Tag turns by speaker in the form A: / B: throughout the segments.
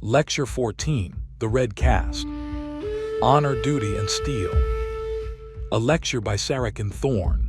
A: Lecture 14, The Red Caste, Honor, Duty, and Steel. A lecture by Sarakan Thorn.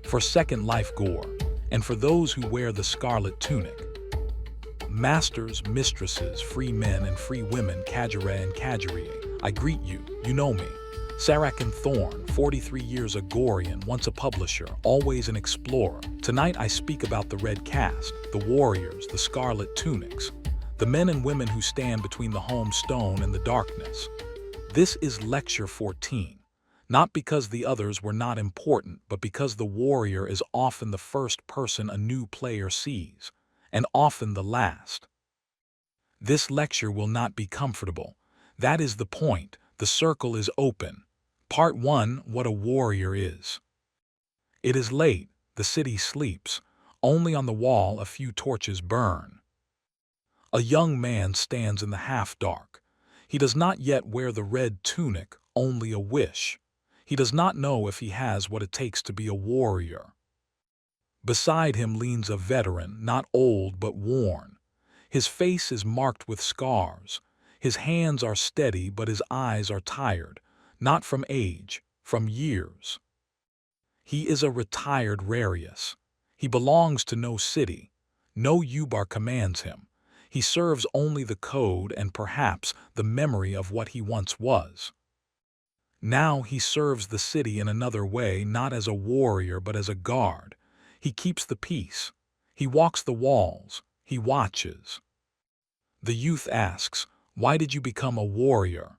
A: For Second Life Gor, and for those who wear the scarlet tunic. Masters, mistresses, free men and free women, Kajare and Kajariye, I greet you, you know me. Sarakan Thorn, 43 years a Gorean, once a publisher, always an explorer. Tonight I speak about the Red Caste, the warriors, the scarlet tunics, the men and women who stand between the home stone and the darkness. This is Lecture 14. Not because the others were not important, but because the warrior is often the first person a new player sees, and often the last. This lecture will not be comfortable. That is the point. The circle is open. Part 1, What a Warrior Is. It is late. The city sleeps. Only on the wall a few torches burn. A young man stands in the half-dark. He does not yet wear the red tunic, only a wish. He does not know if he has what it takes to be a warrior. Beside him leans a veteran, not old but worn. His face is marked with scars. His hands are steady but his eyes are tired, not from age, from years. He is a retired Rarius. He belongs to no city. No Ubar commands him. He serves only the code and perhaps the memory of what he once was. Now he serves the city in another way, not as a warrior but as a guard. He keeps the peace. He walks the walls. He watches. The youth asks, "Why did you become a warrior?"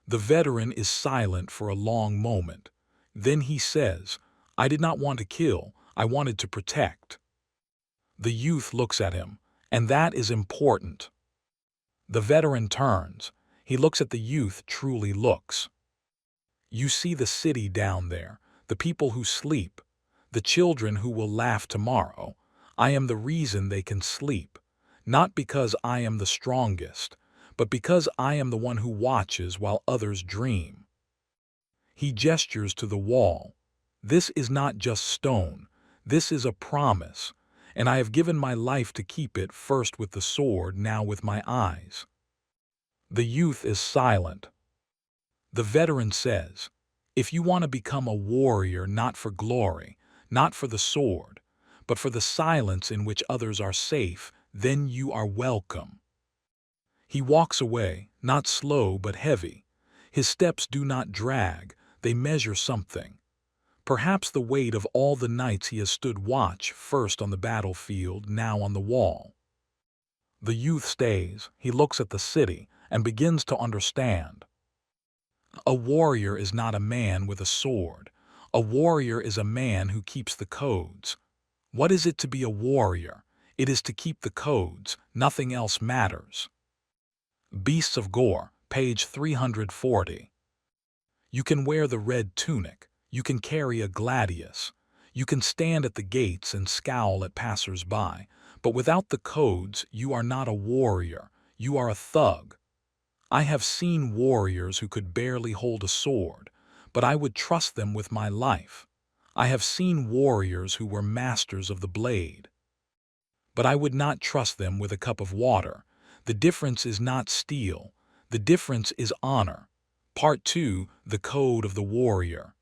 A: The veteran is silent for a long moment. Then he says, "I did not want to kill. I wanted to protect." The youth looks at him, and that is important. The veteran turns. He looks at the youth, truly looks. You see the city down there, the people who sleep, the children who will laugh tomorrow. I am the reason they can sleep, not because I am the strongest, but because I am the one who watches while others dream. He gestures to the wall. This is not just stone, this is a promise, and I have given my life to keep it, first with the sword, now with my eyes. The youth is silent. The veteran says, "If you want to become a warrior, not for glory, not for the sword, but for the silence in which others are safe, then you are welcome." He walks away, not slow but heavy. His steps do not drag, they measure something. Perhaps the weight of all the nights he has stood watch, first on the battlefield, now on the wall. The youth stays, he looks at the city, and begins to understand. A warrior is not a man with a sword. A warrior is a man who keeps the codes. What is it to be a warrior? It is to keep the codes. Nothing else matters. Beasts of Gor, page 340. You can wear the red tunic. You can carry a gladius. You can stand at the gates and scowl at passers-by. But without the codes, you are not a warrior. You are a thug. I have seen warriors who could barely hold a sword, but I would trust them with my life. I have seen warriors who were masters of the blade, but I would not trust them with a cup of water. The difference is not steel. The difference is honor. Part 2, The Code of the Warrior.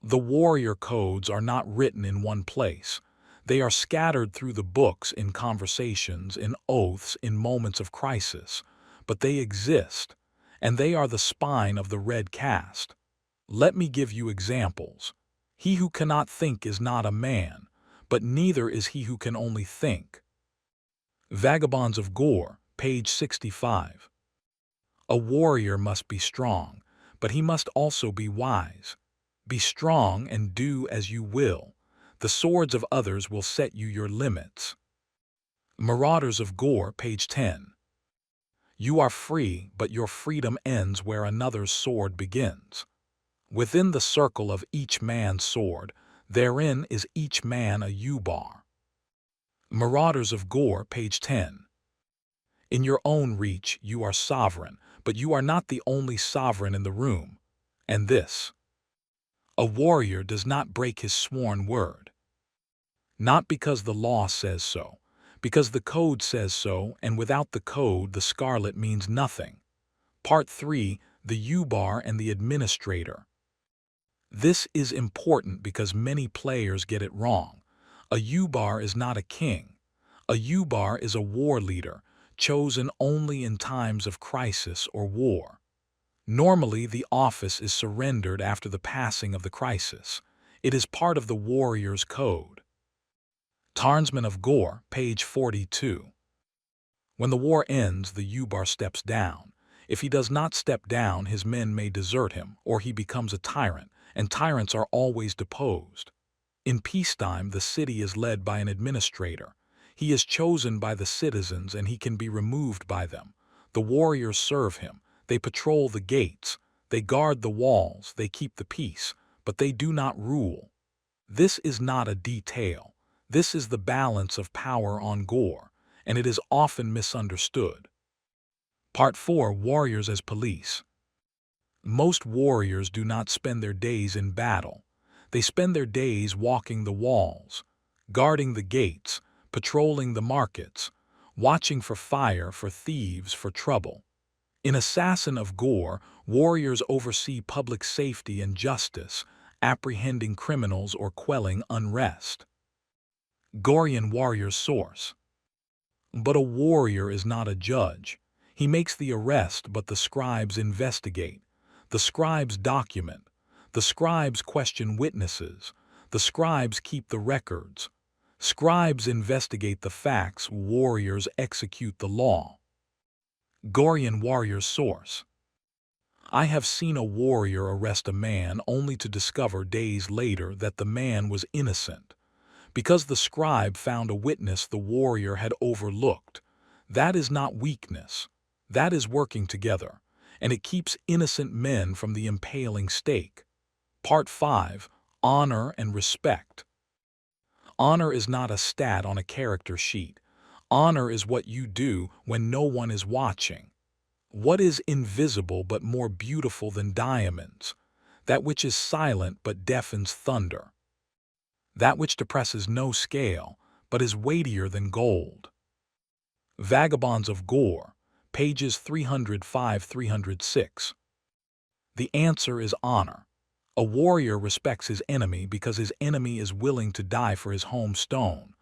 A: The warrior codes are not written in one place. They are scattered through the books, in conversations, in oaths, in moments of crisis. But they exist, and they are the spine of the Red Caste. Let me give you examples. He who cannot think is not a man, but neither is he who can only think. Vagabonds of Gor, page 65. A warrior must be strong, but he must also be wise. Be strong and do as you will. The swords of others will set you your limits. Marauders of Gor, page 10. You are free, but your freedom ends where another's sword begins. Within the circle of each man's sword, therein is each man a U-bar. Marauders of Gor, page 10. In your own reach, you are sovereign, but you are not the only sovereign in the room. And this: a warrior does not break his sworn word. Not because the law says so, because the code says so, and without the code the scarlet means nothing. Part 3, the U-bar and the administrator. This is important because many players get it wrong. A U-bar is not a king. A U-bar is a war leader, chosen only in times of crisis or war. Normally, the office is surrendered after the passing of the crisis. It is part of the warrior's code. Tarnsman of Gor, page 42. When the war ends, the U-bar steps down. If he does not step down, his men may desert him, or he becomes a tyrant, and tyrants are always deposed. In peacetime, the city is led by an administrator. He is chosen by the citizens and he can be removed by them. The warriors serve him. They patrol the gates. They guard the walls. They keep the peace. But they do not rule. This is not a detail. This is the balance of power on Gor, and it is often misunderstood. Part 4, Warriors as Police. Most warriors do not spend their days in battle. They spend their days walking the walls, guarding the gates, patrolling the markets, watching for fire, for thieves, for trouble. In Assassin of Gor, warriors oversee public safety and justice, apprehending criminals or quelling unrest. Gorean warrior's source. But a warrior is not a judge. He makes the arrest, but the scribes investigate. The scribes document. The scribes question witnesses. The scribes keep the records. Scribes investigate the facts. Warriors execute the law. Gorean warrior's source. I have seen a warrior arrest a man only to discover days later that the man was innocent. Because the scribe found a witness the warrior had overlooked. That is not weakness. That is working together, and it keeps innocent men from the impaling stake. Part 5, Honor and Respect. Honor is not a stat on a character sheet. Honor is what you do when no one is watching. What is invisible but more beautiful than diamonds? That which is silent but deafens thunder. That which depresses no scale, but is weightier than gold. Vagabonds of Gor, pages 305-306. The answer is honor. A warrior respects his enemy because his enemy is willing to die for his home stone.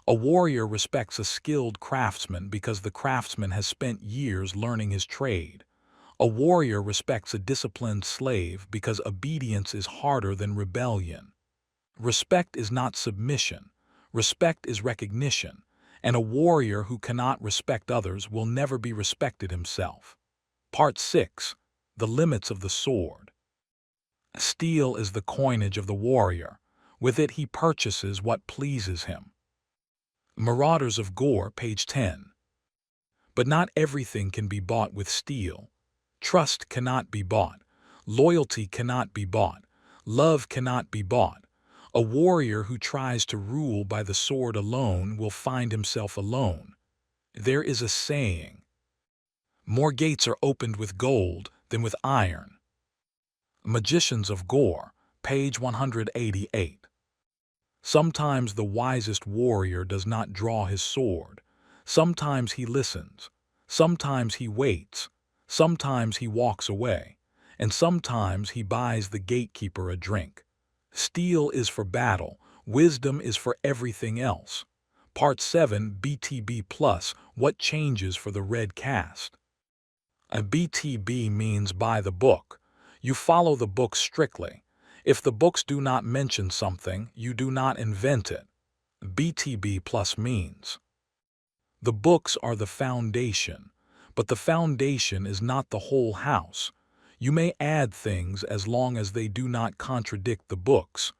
A: A warrior respects a skilled craftsman because the craftsman has spent years learning his trade. A warrior respects a disciplined slave because obedience is harder than rebellion. Respect is not submission. Respect is recognition, and a warrior who cannot respect others will never be respected himself. Part 6, the limits of the sword. Steel is the coinage of the warrior. With it he purchases what pleases him. Marauders of Gor, page 10. But not everything can be bought with steel. Trust cannot be bought. Loyalty cannot be bought. Love cannot be bought. A warrior who tries to rule by the sword alone will find himself alone. There is a saying: more gates are opened with gold than with iron. Magicians of Gor, page 188. Sometimes the wisest warrior does not draw his sword. Sometimes he listens. Sometimes he waits. Sometimes he walks away. And sometimes he buys the gatekeeper a drink. Steel is for battle. Wisdom is for everything else. Part 7, BTB Plus, what changes for the Red Caste? A BTB means by the book. You follow the book strictly. If the books do not mention something, you do not invent it. BTB Plus means the books are the foundation, but the foundation is not the whole house. You may add things as long as they do not contradict the books.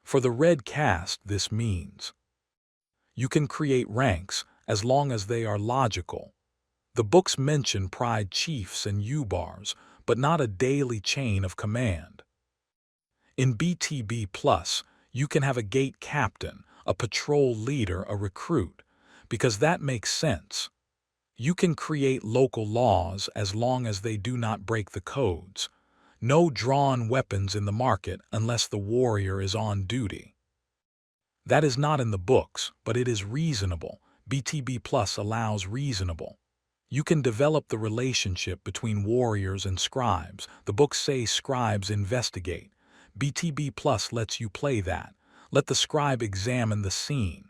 A: For the Red Caste, this means you can create ranks as long as they are logical. The books mention pride chiefs and U-bars, but not a daily chain of command. In BTB Plus, you can have a gate captain, a patrol leader, a recruit, because that makes sense. You can create local laws as long as they do not break the codes. No drawn weapons in the market unless the warrior is on duty. That is not in the books, but it is reasonable. BTB Plus allows reasonable. You can develop the relationship between warriors and scribes. The books say scribes investigate. BTB Plus lets you play that. Let the scribe examine the scene.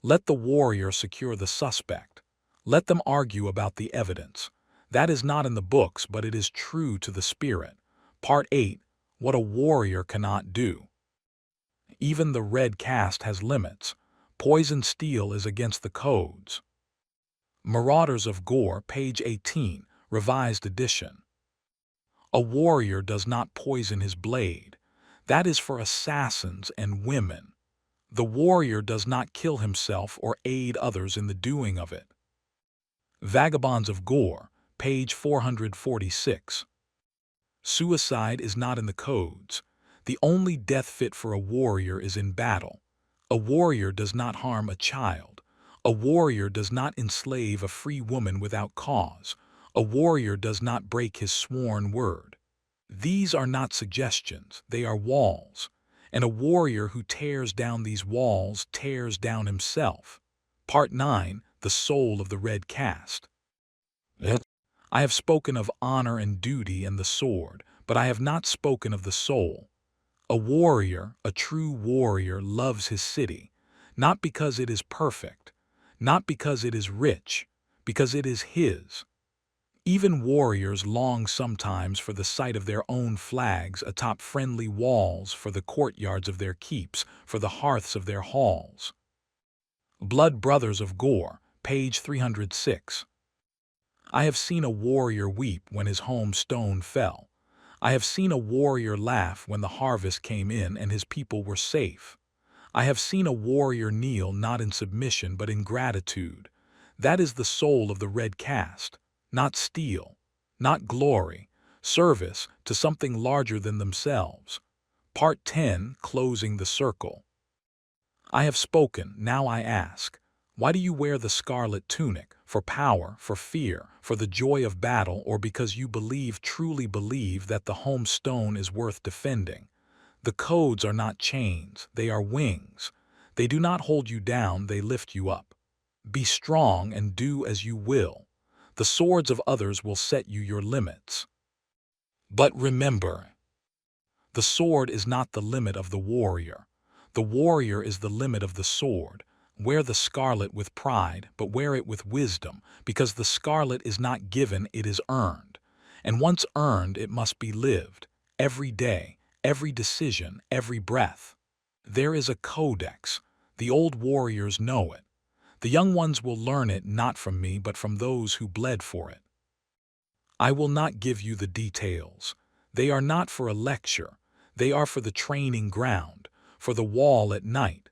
A: Let the warrior secure the suspect. Let them argue about the evidence. That is not in the books, but it is true to the spirit. Part 8. What a warrior cannot do. Even the Red Caste has limits. Poison steel is against the codes. Marauders of Gor, page 18, revised edition. A warrior does not poison his blade. That is for assassins and women. The warrior does not kill himself or aid others in the doing of it. Vagabonds of Gor, page 446. Suicide is not in the codes. The only death fit for a warrior is in battle. A warrior does not harm a child. A warrior does not enslave a free woman without cause. A warrior does not break his sworn word. These are not suggestions, they are walls. And a warrior who tears down these walls tears down himself. Part 9. The soul of the Red Caste. I have spoken of honor and duty and the sword, but I have not spoken of the soul. A warrior, a true warrior, loves his city, not because it is perfect, not because it is rich, because it is his. Even warriors long sometimes for the sight of their own flags atop friendly walls, for the courtyards of their keeps, for the hearths of their halls. Blood Brothers of Gor, page 306. I have seen a warrior weep when his home stone fell. I have seen a warrior laugh when the harvest came in and his people were safe. I have seen a warrior kneel not in submission but in gratitude. That is the soul of the Red Caste. Not steel, not glory, service to something larger than themselves. Part 10. Closing the circle. I have spoken, now I ask, why do you wear the scarlet tunic? For power, for fear, for the joy of battle, or because you believe, truly believe, that the home stone is worth defending? The codes are not chains, they are wings. They do not hold you down, they lift you up. Be strong and do as you will. The swords of others will set you your limits. But remember, the sword is not the limit of the warrior. The warrior is the limit of the sword. Wear the scarlet with pride, but wear it with wisdom, because the scarlet is not given, it is earned. And once earned, it must be lived, every day, every decision, every breath. There is a codex. The old warriors know it. The young ones will learn it not from me, but from those who bled for it. I will not give you the details. They are not for a lecture. They are for the training ground, for the wall at night,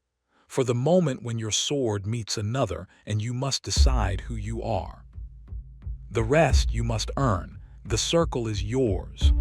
A: for the moment when your sword meets another and you must decide who you are. The rest you must earn. The circle is yours.